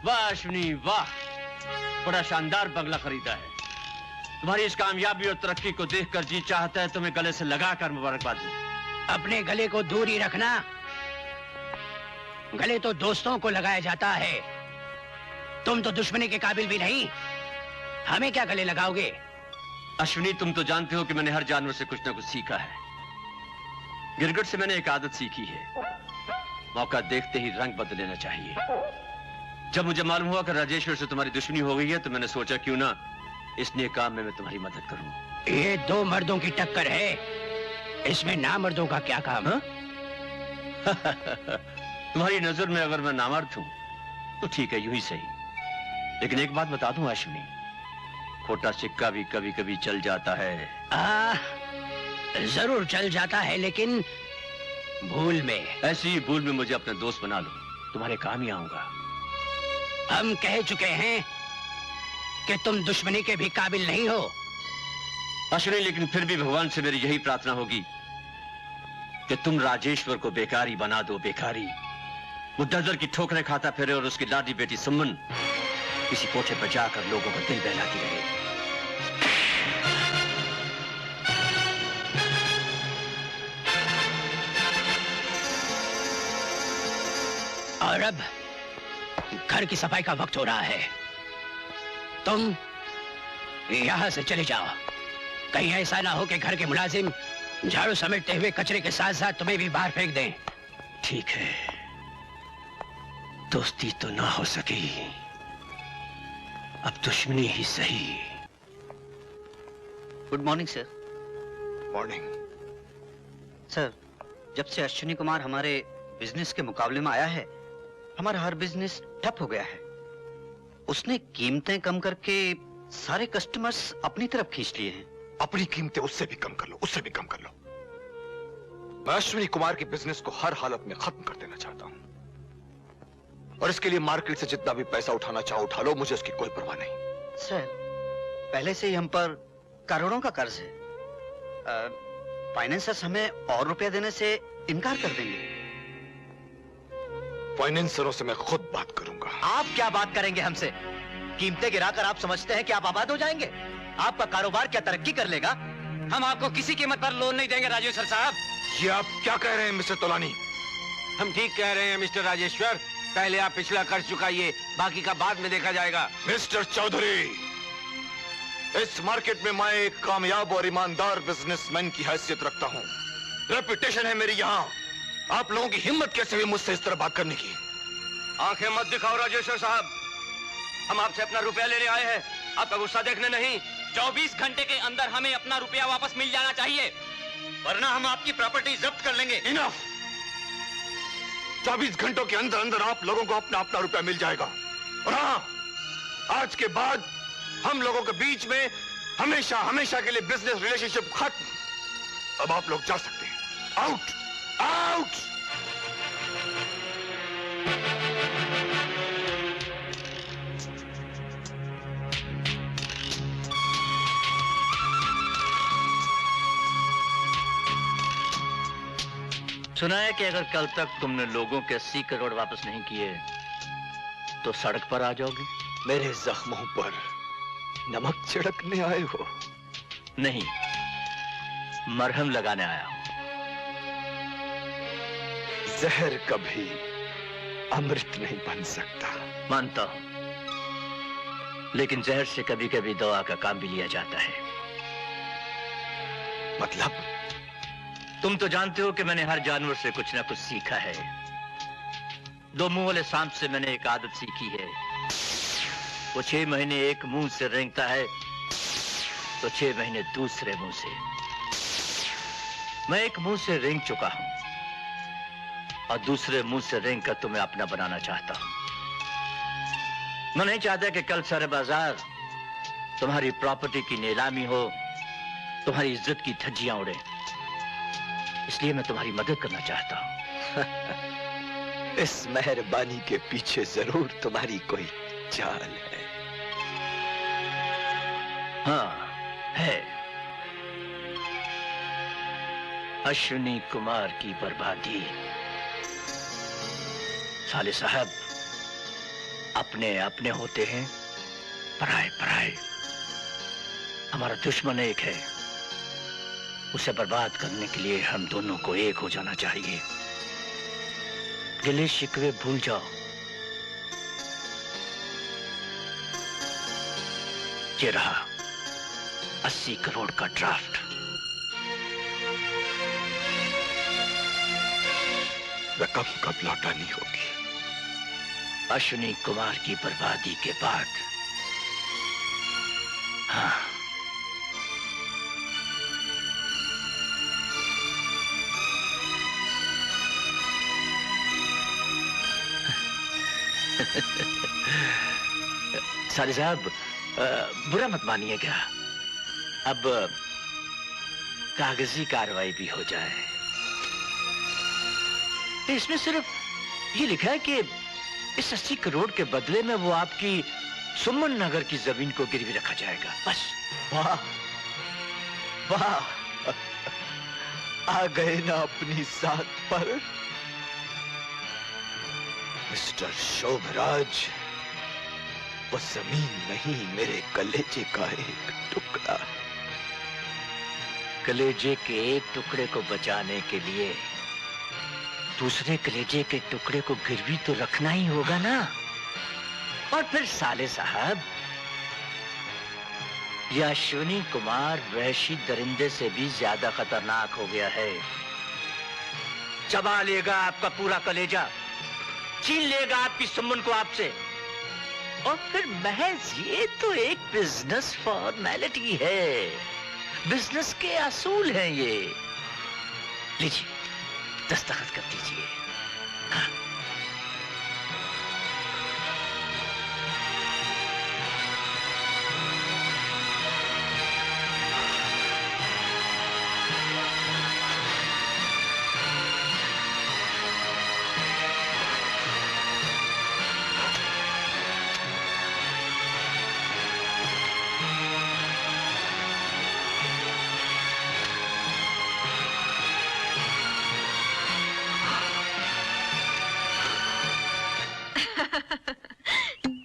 वाह अश्विनी वाह, बड़ा शानदार बंगला खरीदा है। तुम्हारी इस कामयाबी और तरक्की को देखकर जी चाहता है तुम्हें गले से लगाकर मुबारकबाद दूं। अपने गले को दूर ही रखना, गले तो दोस्तों को लगाया जाता है। तुम तो दुश्मनी के काबिल भी नहीं, हमें क्या गले लगाओगे? अश्विनी तुम तो जानते हो कि मैंने हर जानवर से कुछ ना कुछ सीखा है। गिरगिट से मैंने एक आदत सीखी है, मौका देखते ही रंग बदल लेना चाहिए। जब मुझे मालूम हुआ कि राजेश्वर से तुम्हारी दुश्मनी हो गई है तो मैंने सोचा क्यों ना इस नेक काम में मैं तुम्हारी मदद करूं। ये दो मर्दों की टक्कर है, इसमें नामर्दों का क्या काम? तुम्हारी नजर में अगर मैं नामर्द हूं तो ठीक है, यूं ही सही। लेकिन एक बात बता दूं अश्विनी, खोटा सिक्का भी कभी कभी चल जाता है। जरूर चल जाता है, लेकिन भूल में। ऐसी ही भूल में मुझे अपना दोस्त बना लो, तुम्हारे काम ही आऊंगा। हम कह चुके हैं कि तुम दुश्मनी के भी काबिल नहीं हो। अश्विनी लेकिन फिर भी भगवान से मेरी यही प्रार्थना होगी कि तुम राजेश्वर को बेकारी बना दो। बेकारी, वो दर की ठोकरें खाता फिरे और उसकी लाडी बेटी सुमन किसी कोठे पर जाकर लोगों का दिल बहलाती रहे। और अब घर की सफाई का वक्त हो रहा है, तुम यहां से चले जाओ। कहीं ऐसा ना हो कि घर के मुलाजिम झाड़ू समेटते हुए कचरे के साथ साथ तुम्हें भी बाहर फेंक दें। ठीक है, दोस्ती तो ना हो सकी, अब दुश्मनी ही सही। Good morning sir. Morning sir, जब से अश्विनी कुमार हमारे बिजनेस के मुकाबले में आया है, हमारा हर बिजनेस ठप हो गया है। उसने कीमतें कम करके सारे कस्टमर्स अपनी तरफ खींच लिए हैं। अपनी कीमतें उससे भी कम कर लो, उससे भी कम कर लो। मैं अश्विनी कुमार के बिजनेस को हर हालत में खत्म कर देना चाहता हूं, और इसके लिए मार्केट से जितना भी पैसा उठाना चाहो उठा लो, मुझे उसकी कोई परवाह नहीं। सर, पहले से ही हम पर करोड़ों का कर्ज है। फाइनेंसर्स हमें और रुपया देने से इनकार कर देंगे। फाइनेंसरों से मैं खुद बात करूंगा। आप क्या बात करेंगे हमसे? कीमतें गिराकर आप समझते हैं कि आप आबाद हो जाएंगे? आपका कारोबार क्या तरक्की कर लेगा? हम आपको किसी कीमत पर लोन नहीं देंगे राजेश्वर साहब। ये आप क्या कह रहे हैं मिस्टर तोलानी? हम ठीक कह रहे हैं मिस्टर राजेश्वर। पहले आप पिछला कर्ज चुकाइए, बाकी का बाद में देखा जाएगा। मिस्टर चौधरी, इस मार्केट में मैं एक कामयाब और ईमानदार बिजनेसमैन की हैसियत रखता हूँ। रेपुटेशन है मेरी यहाँ। आप लोगों की हिम्मत कैसे हुई मुझसे इस तरह बात करने की? आंखें मत दिखाओ राजेश्वर साहब, हम आपसे अपना रुपया लेने आए हैं, आपका गुस्सा देखने नहीं। 24 घंटे के अंदर हमें अपना रुपया वापस मिल जाना चाहिए, वरना हम आपकी प्रॉपर्टी जब्त कर लेंगे। इनफ! 24 घंटों के अंदर अंदर आप लोगों को अपना अपना रुपया मिल जाएगा। और हाँ, आज के बाद हम लोगों के बीच में हमेशा हमेशा के लिए बिजनेस रिलेशनशिप खत्म। अब आप लोग जा सकते हैं। आउट! आउट! सुना है कि अगर कल तक तुमने लोगों के 80 करोड़ वापस नहीं किए तो सड़क पर आ जाओगे। मेरे जख्मों पर नमक छिड़कने आए हो? नहीं, मरहम लगाने आया हूं। जहर कभी अमृत नहीं बन सकता। मानता हूं, लेकिन जहर से कभी कभी दवा का काम भी लिया जाता है। मतलब? तुम तो जानते हो कि मैंने हर जानवर से कुछ ना कुछ सीखा है। दो मुंह वाले सांप से मैंने एक आदत सीखी है। वो 6 महीने एक मुंह से रेंगता है तो 6 महीने दूसरे मुंह से। मैं एक मुंह से रेंग चुका हूं और दूसरे मुंह से रेंग कर तुम्हें अपना बनाना चाहता हूं। मैं नहीं चाहता कि कल सारे बाजार तुम्हारी प्रॉपर्टी की नीलामी हो, तुम्हारी इज्जत की धज्जियां उड़े। इसलिए मैं तुम्हारी मदद करना चाहता हूं। इस मेहरबानी के पीछे जरूर तुम्हारी कोई चाल है। हाँ, है। अश्विनी कुमार की बर्बादी। साले साहब, अपने अपने होते हैं, पराए पराए। हमारा दुश्मन एक है, उसे बर्बाद करने के लिए हम दोनों को एक हो जाना चाहिए। गिले शिकवे भूल जाओ। ये रहा 80 करोड़ का ड्राफ्ट। रकम कब लौटानी होगी? अश्विनी कुमार की बर्बादी के बाद। हाँ, साले साहब, बुरा मत मानिएगा। अब कागजी कार्रवाई भी हो जाए। इसमें सिर्फ ये लिखा है कि इस 80 करोड़ के बदले में वो आपकी सुमन नगर की जमीन को गिरवी रखा जाएगा, बस। वाह वाह, आ गए ना अपनी साथ पर। मिस्टर शोभराज, वो जमीन नहीं, मेरे कलेजे का एक टुकड़ा। कलेजे के एक टुकड़े को बचाने के लिए दूसरे कलेजे के टुकड़े को गिरवी तो रखना ही होगा ना। और फिर साले साहब, यह अश्विनी कुमार वहशी दरिंदे से भी ज्यादा खतरनाक हो गया है। चबा लेगा आपका पूरा कलेजा, छीन लेगा आपकी सुमन को आपसे, और फिर महज ये तो एक बिजनेस फॉर्मेलिटी है, बिजनेस के असूल हैं ये। लीजिए, दस्तखत कर दीजिए। हाँ।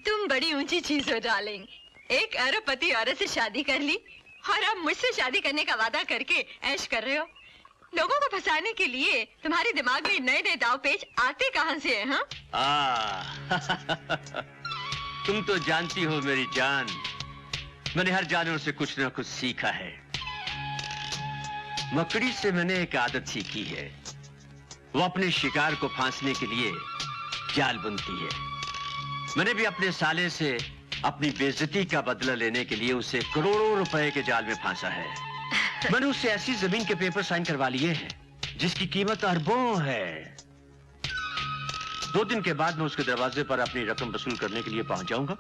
तुम बड़ी ऊंची चीज हो डार्लिंग। एक अरबपति औरत से शादी कर ली और अब मुझसे शादी करने का वादा करके ऐश कर रहे हो। लोगों को फंसाने के लिए तुम्हारे दिमाग में नए नए दाव पेच आते कहां से हैं? हाँ, तुम तो जानती हो मेरी जान, मैंने हर जानवर से कुछ ना कुछ सीखा है। मकड़ी से मैंने एक आदत सीखी है, वो अपने शिकार को फांसने के लिए जाल बुनती है। मैंने भी अपने साले से अपनी बेइज्जती का बदला लेने के लिए उसे करोड़ों रुपए के जाल में फांसा है। मैंने उससे ऐसी जमीन के पेपर साइन करवा लिए हैं जिसकी कीमत अरबों है। 2 दिन के बाद मैं उसके दरवाजे पर अपनी रकम वसूल करने के लिए पहुंच जाऊंगा।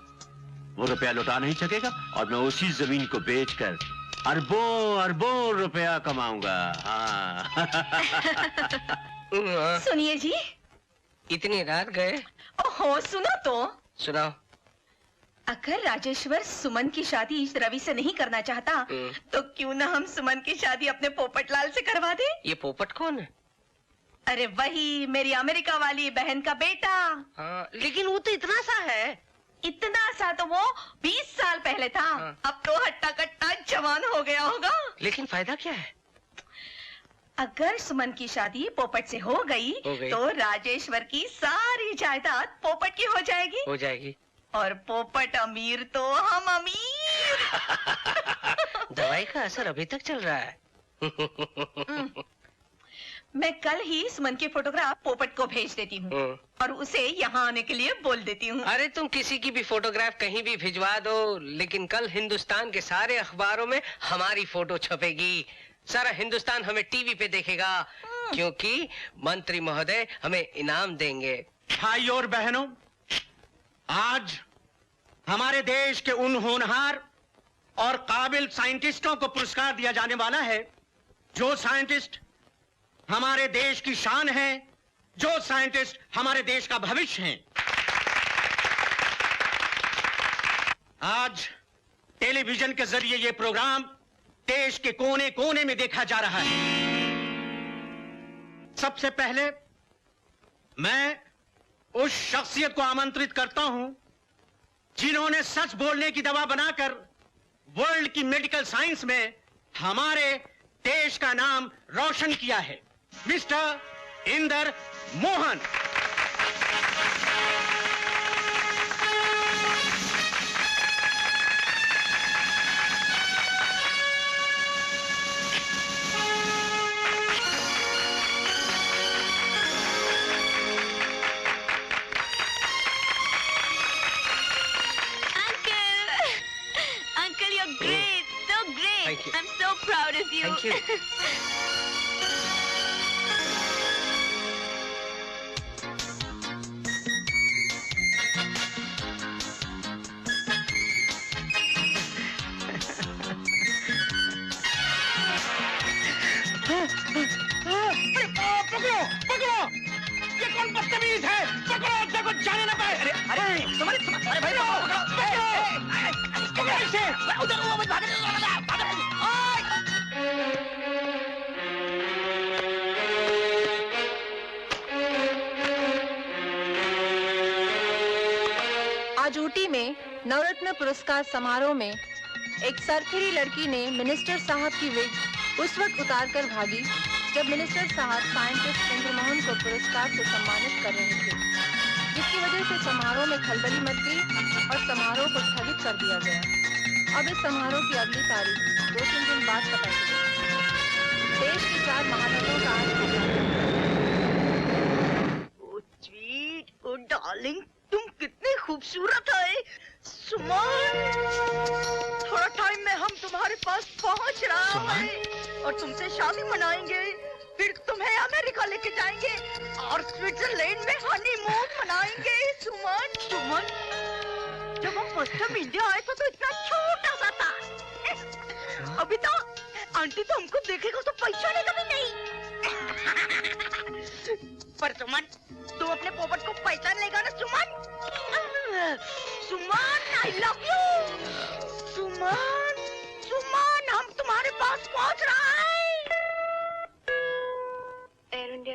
वो रुपया लौटा नहीं सकेगा और मैं उसी जमीन को बेचकर अरबों अरबों रुपया कमाऊंगा। हाँ। सुनिए जी। इतनी रात गए? ओहो, सुनो तो। सुनाओ। अगर राजेश्वर सुमन की शादी रवि से नहीं करना चाहता तो क्यों ना हम सुमन की शादी अपने पोपटलाल से करवा दे। ये पोपट कौन है? अरे वही, मेरी अमेरिका वाली बहन का बेटा। हाँ, लेकिन वो तो इतना सा है। इतना सा तो वो 20 साल पहले था। हाँ। अब तो हट्टा कट्टा जवान हो गया होगा। लेकिन फायदा क्या है? अगर सुमन की शादी पोपट से हो गई तो राजेश्वर की सारी जायदाद पोपट की हो जाएगी। हो जाएगी। और पोपट अमीर तो हम अमीर। दवाई का असर अभी तक चल रहा है। मैं कल ही सुमन की फोटोग्राफ पोपट को भेज देती हूँ और उसे यहाँ आने के लिए बोल देती हूँ। अरे तुम किसी की भी फोटोग्राफ कहीं भी भिजवा दो, लेकिन कल हिंदुस्तान के सारे अखबारों में हमारी फोटो छपेगी। सारा हिंदुस्तान हमें टीवी पे देखेगा, क्योंकि मंत्री महोदय हमें इनाम देंगे। भाइयों और बहनों, आज हमारे देश के उन होनहार और काबिल साइंटिस्टों को पुरस्कार दिया जाने वाला है जो साइंटिस्ट हमारे देश की शान है, जो साइंटिस्ट हमारे देश का भविष्य हैं। आज टेलीविजन के जरिए ये प्रोग्राम देश के कोने कोने में देखा जा रहा है। सबसे पहले मैं उस शख्सियत को आमंत्रित करता हूं जिन्होंने सच बोलने की दवा बनाकर वर्ल्ड की मेडिकल साइंस में हमारे देश का नाम रोशन किया है, mister Inder Mohan. I'm so proud of you. Thank you. पकड़ो पकड़ो, ये कौन बदतमीज है? पकड़ो, देखो जाने ना पाए। अरे अरे तुम्हारे भाई पकड़ो इसे। उधर वो मत भागो। आज ऊटी में नवरत्न पुरस्कार समारोह में एक सरखरी लड़की ने मिनिस्टर साहब की विग उस वक्त उतार कर भागी जब मिनिस्टर साहब साइंटिस्ट इंद्र मोहन को पुरस्कार से सम्मानित कर रहे थे, जिसकी वजह से समारोह में खलबली मच गई और समारोह को स्थगित कर दिया गया। अब इस समारोह की अगली तारीख 2-3 दिन बाद बताई गई। देश के 4 महानगरों का आज डार्लिंग, तुम कितनी खूबसूरत है। सुमन, थोड़ा टाइम में हम तुम्हारे पास पहुंच रहा है और तुमसे शादी मनाएंगे, फिर तुम्हें अमेरिका लेके जाएंगे और स्विट्जरलैंड में हनीमून मनाएंगे। सुमन सुमन, जब हम फर्स्ट टाइम इंडिया आए थे तो इतना छोटा सा था। अभी तो आंटी तो हमको देखेगा तो पहचानेगा भी नहीं। पर सुमन, तू अपने पोपट को पहचान लेगा ना सुमन? सुमन, आई लव यू। सुमन सुमन, हम तुम्हारे पास पहुंच रहा है।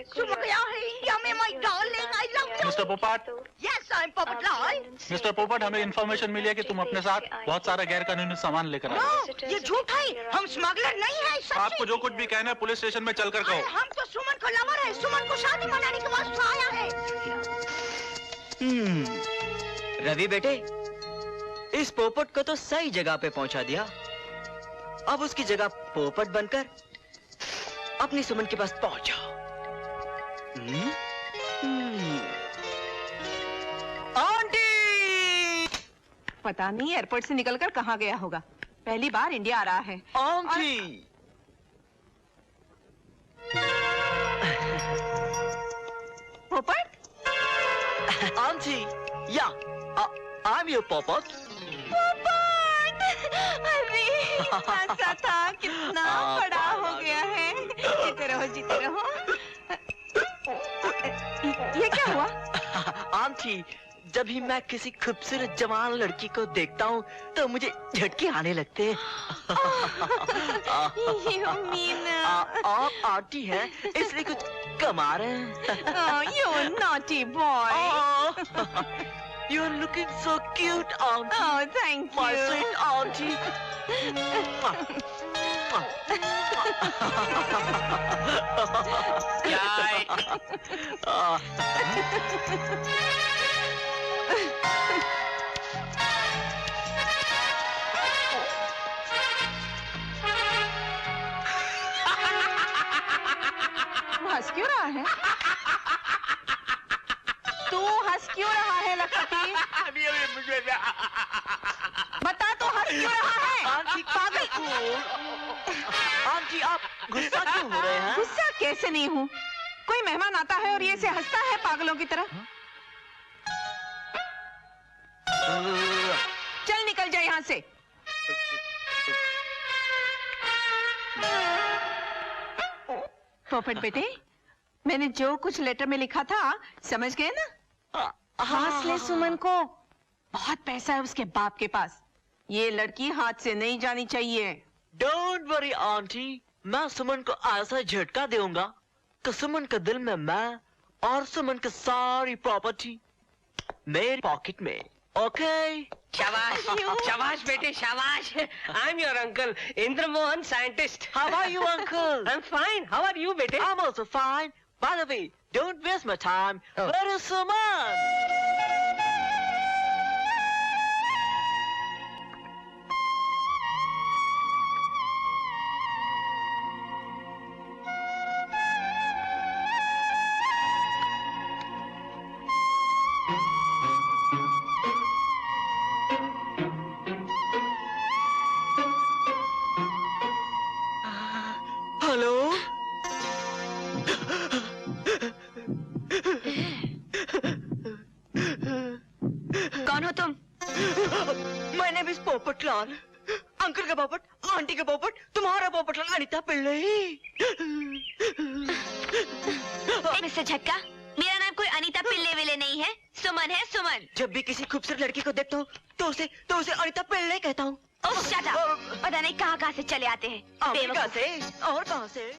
सुमन क्या है इंडिया में, my darling, I love you. Mister पोपट। यस, आई एम पोपट राय। मिस्टर पोपट, हमें इंफॉर्मेशन मिली है कि तुम अपने साथ बहुत सारा गैर कानूनी सामान लेकर आए हो। ये झूठ है, हम स्मगलर नहीं है। आपको जो कुछ भी कहना है पुलिस स्टेशन में चलकर कहो। हम तो सुमन को लवर है, सुमन को शादी मनाने के वास्ते आया है। रवि बेटे, इस पोपट को तो सही जगह पे पहुंचा दिया। अब उसकी जगह पोपट बनकर अपनी सुमन के पास पहुंच जाओ। आंटी! पता नहीं एयरपोर्ट से निकलकर कहाँ गया होगा। पहली बार इंडिया आ रहा है। आंटी! पोपट? आंटी, या, I'm your पोपट। पोपट! अरे, ऐसा था, कितना बड़ा हो गया है। जीते रहो, जीते रहो। ये क्या हुआ? आंटी, जब भी मैं किसी खूबसूरत जवान लड़की को देखता हूँ तो मुझे झटके आने लगते हैं। आप आंटी हैं, इसलिए कुछ कमा रहे हैं। You naughty boy. You're looking so cute, auntie. Oh, thank you. My sweet auntie. हंस क्यों रहा है? तू हंस क्यों रहा है लखपति? बता, तो हंस क्यों रहा है? आंटी, पागल। आंटी, आप गुस्सा क्यों हो रहे हैं? गुस्सा कैसे नहीं हूँ? कोई मेहमान आता है और ये ऐसे हंसता है पागलों की तरह। चल निकल जा यहाँ से। पोपट बेटे, मैंने जो कुछ लेटर में लिखा था समझ गए ना? हंस ले सुमन को, बहुत पैसा है उसके बाप के पास। ये लड़की हाथ से नहीं जानी चाहिए। डोंट वरी आंटी, मैं सुमन को ऐसा झटका दूंगा कि सुमन के दिल में मैं और सुमन की सारी प्रॉपर्टी मेरी पॉकेट में। Okay. शाबाश, शाबाश बेटे, शाबाश. I'm your uncle, Indra Mohan, scientist. How are you, uncle? I'm fine. How are you, बेटे? I'm also fine. By the way, don't waste my time. Oh. Where is Suman? Hello? कौन हो तुम? My name is Popatlal. Uncle का पोपट, aunty का पोपट, तुम्हारा पोपटलाल अनीता पिल्ले. Mister झक्का, मेरा नाम कोई अनीता पिल्ले विले नहीं है, सुमन है, सुमन. जब भी किसी खूबसूरत लड़की को देखता हूँ तो उसे अनीता पिल्ले कहता हूँ. ओह शट अप. पता नहीं कहाँ से चले आते हैं. अमेरिका से और कहाँ से?